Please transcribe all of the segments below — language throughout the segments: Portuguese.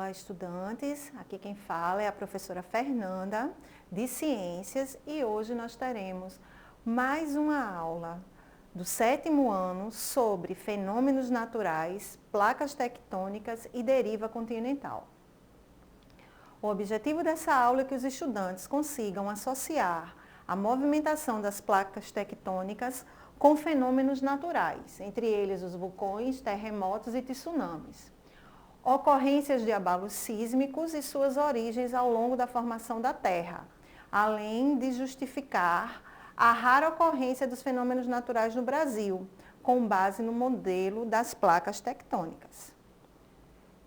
Olá, estudantes. Aqui quem fala é a professora Fernanda, de Ciências, e hoje nós teremos mais uma aula do 7º ano sobre fenômenos naturais, placas tectônicas e deriva continental. O objetivo dessa aula é que os estudantes consigam associar a movimentação das placas tectônicas com fenômenos naturais, entre eles os vulcões, terremotos e tsunamis, ocorrências de abalos sísmicos e suas origens ao longo da formação da Terra, além de justificar a rara ocorrência dos fenômenos naturais no Brasil, com base no modelo das placas tectônicas.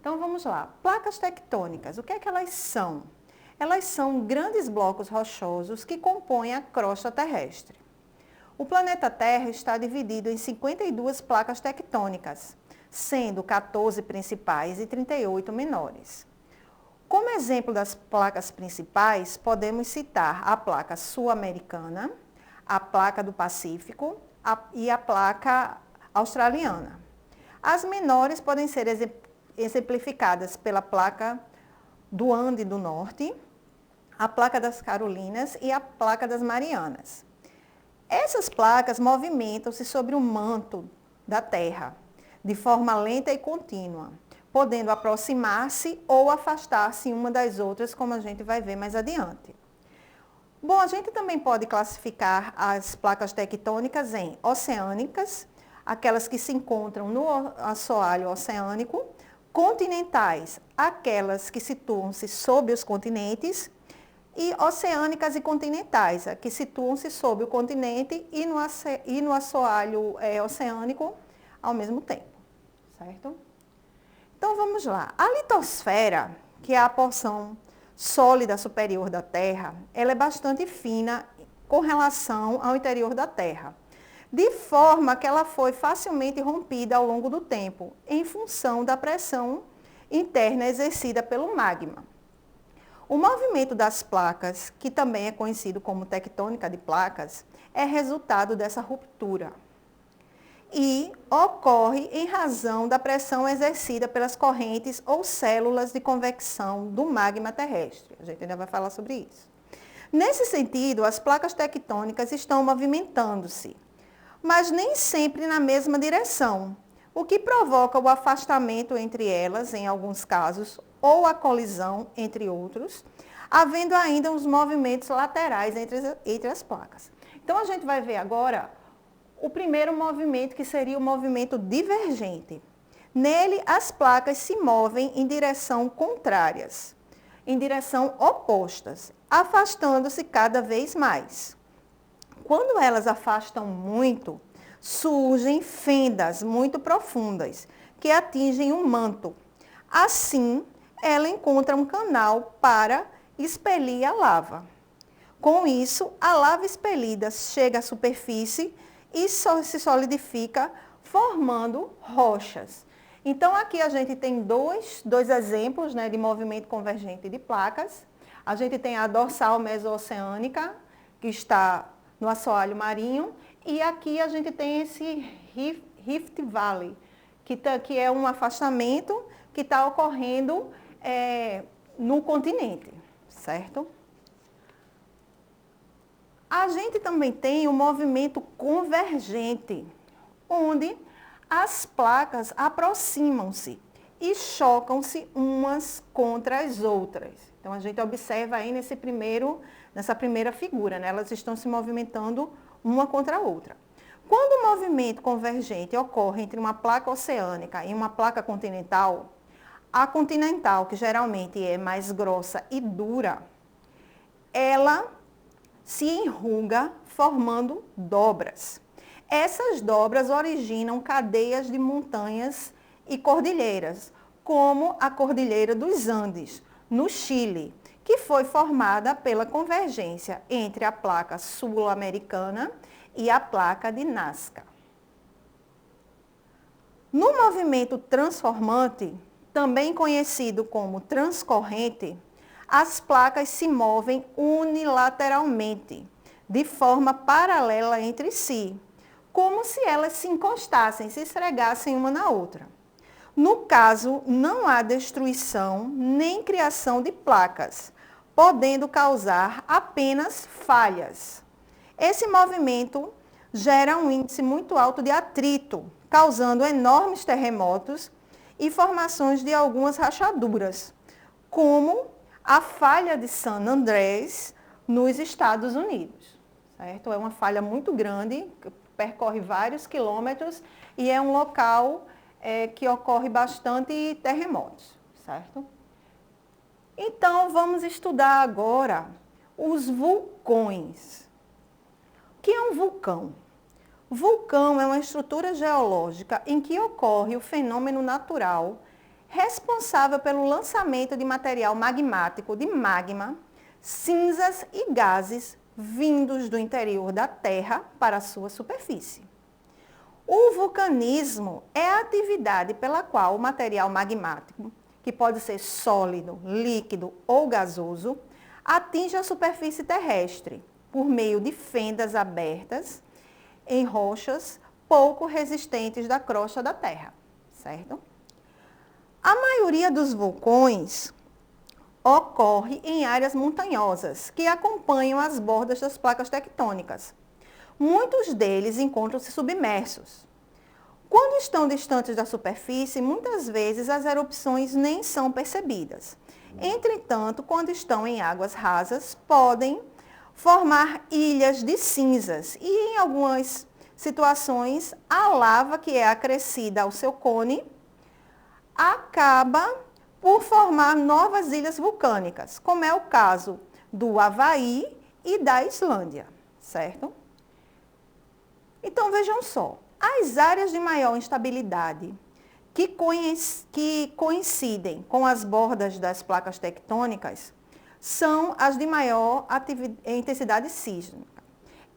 Então vamos lá. Placas tectônicas, o que é que elas são? Elas são grandes blocos rochosos que compõem a crosta terrestre. O planeta Terra está dividido em 52 placas tectônicas, sendo 14 principais e 38 menores. Como exemplo das placas principais, podemos citar a placa sul-americana, a placa do Pacífico e a placa australiana. As menores podem ser exemplificadas pela placa do Ande do Norte, a placa das Carolinas e a placa das Marianas. Essas placas movimentam-se sobre o manto da Terra, de forma lenta e contínua, podendo aproximar-se ou afastar-se uma das outras, como a gente vai ver mais adiante. Bom, a gente também pode classificar as placas tectônicas em oceânicas, aquelas que se encontram no assoalho oceânico, continentais, aquelas que situam-se sob os continentes, e oceânicas e continentais, que situam-se sob o continente e no assoalho oceânico ao mesmo tempo, certo? Então vamos lá. A litosfera, que é a porção sólida superior da Terra, ela é bastante fina com relação ao interior da Terra, de forma que ela foi facilmente rompida ao longo do tempo, em função da pressão interna exercida pelo magma. O movimento das placas, que também é conhecido como tectônica de placas, é resultado dessa ruptura e ocorre em razão da pressão exercida pelas correntes ou células de convecção do magma terrestre. A gente ainda vai falar sobre isso. Nesse sentido, as placas tectônicas estão movimentando-se, mas nem sempre na mesma direção, o que provoca o afastamento entre elas, em alguns casos, ou a colisão, entre outros, havendo ainda os movimentos laterais entre as placas. Então, a gente vai ver agora o primeiro movimento, que seria o movimento divergente. Nele, as placas se movem em direção contrárias, em direção opostas, afastando-se cada vez mais. Quando elas afastam muito, surgem fendas muito profundas, que atingem o manto. Assim, ela encontra um canal para expelir a lava. Com isso, a lava expelida chega à superfície e se solidifica, formando rochas. Então, aqui a gente tem dois exemplos, né, de movimento convergente de placas. A gente tem a dorsal meso-oceânica, que está no assoalho marinho, e aqui a gente tem esse Rift Valley, que é um afastamento que está ocorrendo no continente, certo? A gente também tem o movimento convergente, onde as placas aproximam-se e chocam-se umas contra as outras. Então, a gente observa aí nessa primeira figura, né? Elas estão se movimentando uma contra a outra. Quando o movimento convergente ocorre entre uma placa oceânica e uma placa continental, a continental, que geralmente é mais grossa e dura, ela se enruga formando dobras. Essas dobras originam cadeias de montanhas e cordilheiras, como a Cordilheira dos Andes, no Chile, que foi formada pela convergência entre a placa sul-americana e a placa de Nazca. No movimento transformante, também conhecido como transcorrente, as placas se movem unilateralmente, de forma paralela entre si, como se elas se encostassem, se esfregassem uma na outra. No caso, não há destruição nem criação de placas, podendo causar apenas falhas. Esse movimento gera um índice muito alto de atrito, causando enormes terremotos e formações de algumas rachaduras, como a falha de San Andrés, nos Estados Unidos. Certo? É uma falha muito grande, que percorre vários quilômetros e é um local que ocorre bastante terremotos. Certo? Então, vamos estudar agora os vulcões. O que é um vulcão? Vulcão é uma estrutura geológica em que ocorre o fenômeno natural responsável pelo lançamento de material magmático de magma, cinzas e gases vindos do interior da Terra para a sua superfície. O vulcanismo é a atividade pela qual o material magmático, que pode ser sólido, líquido ou gasoso, atinge a superfície terrestre por meio de fendas abertas em rochas pouco resistentes da crosta da Terra, certo? A maioria dos vulcões ocorre em áreas montanhosas que acompanham as bordas das placas tectônicas. Muitos deles encontram-se submersos. Quando estão distantes da superfície, muitas vezes as erupções nem são percebidas. Entretanto, quando estão em águas rasas, podem formar ilhas de cinzas e, em algumas situações, a lava que é acrescida ao seu cone acaba por formar novas ilhas vulcânicas, como é o caso do Havaí e da Islândia, certo? Então, vejam só, as áreas de maior instabilidade que coincidem com as bordas das placas tectônicas são as de maior intensidade sísmica.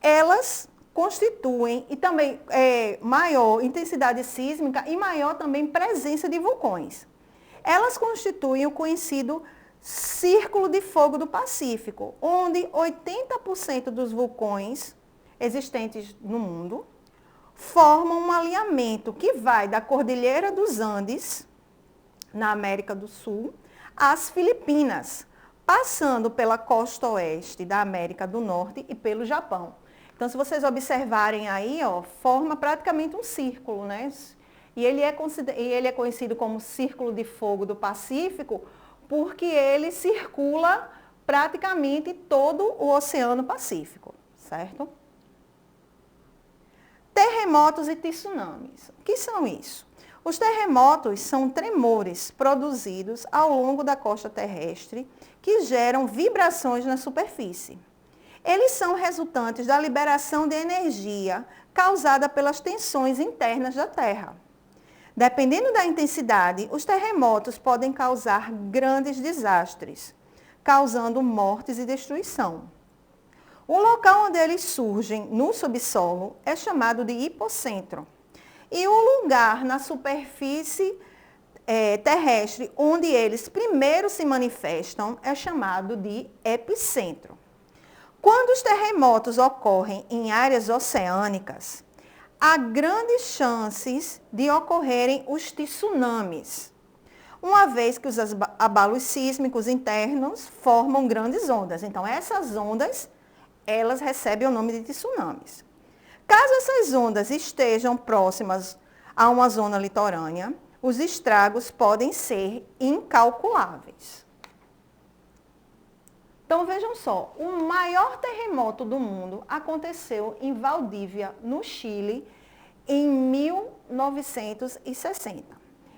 Elas constituem e também maior intensidade sísmica e maior também presença de vulcões. Elas constituem o conhecido Círculo de Fogo do Pacífico, onde 80% dos vulcões existentes no mundo formam um alinhamento que vai da Cordilheira dos Andes, na América do Sul, às Filipinas, passando pela costa oeste da América do Norte e pelo Japão. Então, se vocês observarem aí, ó, forma praticamente um círculo, né? E ele é conhecido como Círculo de Fogo do Pacífico porque ele circula praticamente todo o Oceano Pacífico, certo? Terremotos e tsunamis. O que são isso? Os terremotos são tremores produzidos ao longo da costa terrestre que geram vibrações na superfície. Eles são resultantes da liberação de energia causada pelas tensões internas da Terra. Dependendo da intensidade, os terremotos podem causar grandes desastres, causando mortes e destruição. O local onde eles surgem no subsolo é chamado de hipocentro. E o lugar na superfície terrestre onde eles primeiro se manifestam é chamado de epicentro. Quando os terremotos ocorrem em áreas oceânicas, há grandes chances de ocorrerem os tsunamis, uma vez que os abalos sísmicos internos formam grandes ondas. Então, essas ondas, elas recebem o nome de tsunamis. Caso essas ondas estejam próximas a uma zona litorânea, os estragos podem ser incalculáveis. Então, vejam só, o maior terremoto do mundo aconteceu em Valdívia, no Chile, em 1960.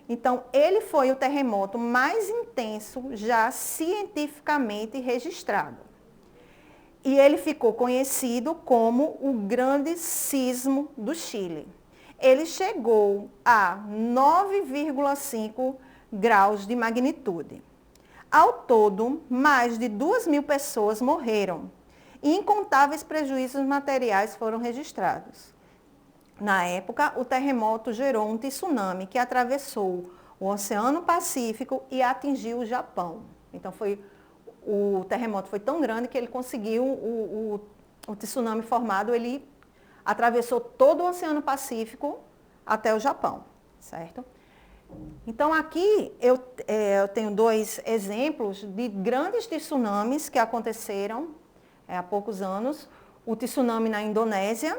Então, ele foi o terremoto mais intenso já cientificamente registrado. E ele ficou conhecido como o Grande Sismo do Chile. Ele chegou a 9,5 graus de magnitude. Ao todo, mais de 2.000 pessoas morreram e incontáveis prejuízos materiais foram registrados. Na época, o terremoto gerou um tsunami que atravessou o Oceano Pacífico e atingiu o Japão. Então, o terremoto foi tão grande que ele conseguiu, o tsunami formado, ele atravessou todo o Oceano Pacífico até o Japão, certo? Então, aqui eu tenho dois exemplos de grandes tsunamis que aconteceram há poucos anos. O tsunami na Indonésia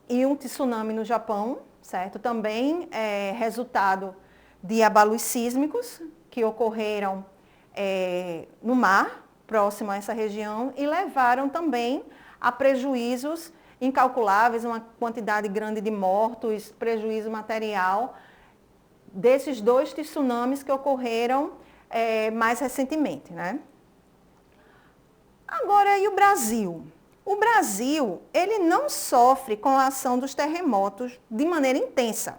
e um tsunami no Japão, certo? Também resultado de abalos sísmicos que ocorreram no mar, próximo a essa região, e levaram também a prejuízos incalculáveis, uma quantidade grande de mortos, prejuízo material, desses dois tsunamis que ocorreram mais recentemente, né? Agora, e o Brasil? O Brasil, ele não sofre com a ação dos terremotos de maneira intensa,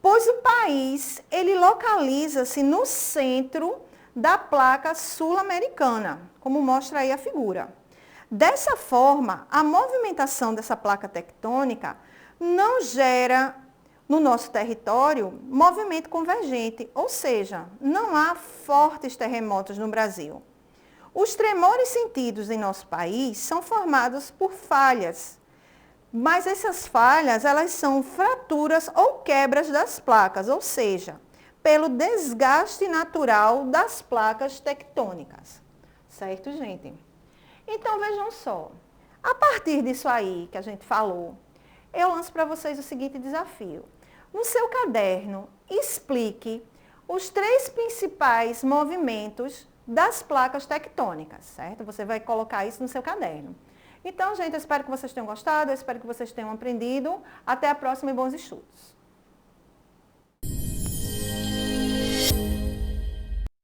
pois o país, ele localiza-se no centro da placa sul-americana, como mostra aí a figura. Dessa forma, a movimentação dessa placa tectônica não gera no nosso território movimento convergente, ou seja, não há fortes terremotos no Brasil. Os tremores sentidos em nosso país são formados por falhas, mas essas falhas, elas são fraturas ou quebras das placas, ou seja, pelo desgaste natural das placas tectônicas. Certo, gente? Então, vejam só, a partir disso aí que a gente falou, eu lanço para vocês o seguinte desafio. No seu caderno, explique os 3 principais movimentos das placas tectônicas, certo? Você vai colocar isso no seu caderno. Então, gente, eu espero que vocês tenham gostado, eu espero que vocês tenham aprendido. Até a próxima e bons estudos.